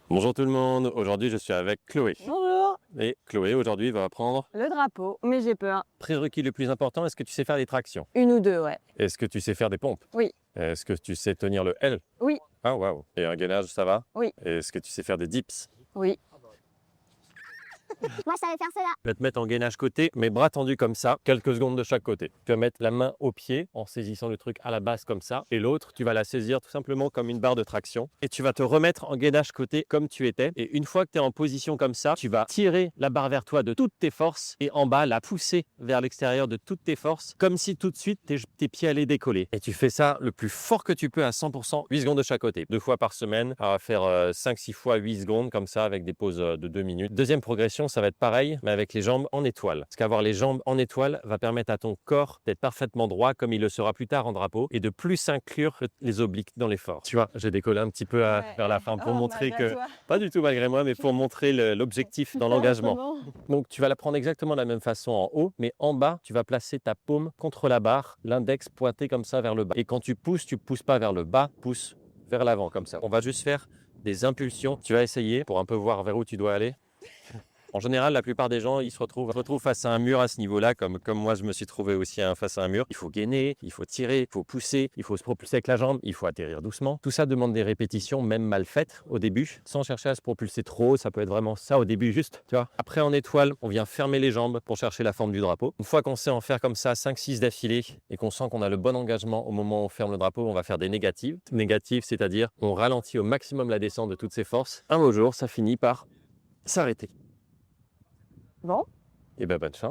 Bonjour tout le monde, aujourd'hui je suis avec Chloé. Bonjour. Et Chloé aujourd'hui va apprendre Le drapeau, mais j'ai peur. prérequis le plus important, est-ce que tu sais faire des tractions? Une ou deux, ouais. Est-ce que tu sais faire des pompes? Oui. Est-ce que tu sais tenir le L? Oui, Ah waouh! Et un gainage, ça va? oui, Est-ce que tu sais faire des dips? oui. Moi, je savais faire cela. Tu vas te mettre en gainage côté, mes bras tendus comme ça, quelques secondes de chaque côté. Tu vas mettre la main au pied en saisissant le truc à la base comme ça, et l'autre, tu vas la saisir tout simplement comme une barre de traction, et tu vas te remettre en gainage côté comme tu étais. Et une fois que tu es en position comme ça, tu vas tirer la barre vers toi de toutes tes forces, et en bas, la pousser vers l'extérieur de toutes tes forces, comme si tout de suite tes pieds allaient décoller. Et tu fais ça le plus fort que tu peux à 100%, 8 secondes de chaque côté. 2 fois par semaine, on va faire 5-6 fois 8 secondes comme ça, avec des pauses de 2 minutes. Deuxième progression, ça va être pareil, mais avec les jambes en étoile. Parce qu'avoir les jambes en étoile va permettre à ton corps d'être parfaitement droit, comme il le sera plus tard en drapeau, et de plus inclure les obliques dans l'effort. Tu vois, j'ai décollé un petit peu vers la fin pour montrer que, pas du tout malgré moi, mais pour montrer l'objectif dans l'engagement. Donc tu vas la prendre exactement de la même façon en haut, mais en bas, tu vas placer ta paume contre la barre, l'index pointé comme ça vers le bas. Et quand tu pousses pas vers le bas, pousse vers l'avant comme ça. On va juste faire des impulsions. Tu vas essayer pour un peu voir vers où tu dois aller. En général, la plupart des gens, ils se retrouvent face à un mur à ce niveau-là, comme moi je me suis trouvé aussi face à un mur. Il faut gainer, il faut tirer, il faut pousser, il faut se propulser avec la jambe, il faut atterrir doucement. Tout ça demande des répétitions, même mal faites au début, sans chercher à se propulser trop. Ça peut être vraiment ça au début, juste, tu vois. Après, en étoile, on vient fermer les jambes pour chercher la forme du drapeau. Une fois qu'on sait en faire comme ça 5-6 d'affilée et qu'on sent qu'on a le bon engagement au moment où on ferme le drapeau, on va faire des négatives. Négatives, c'est-à-dire on ralentit au maximum la descente de toutes ses forces. Un beau jour, ça finit par s'arrêter. Bon. Et ben bonne chance.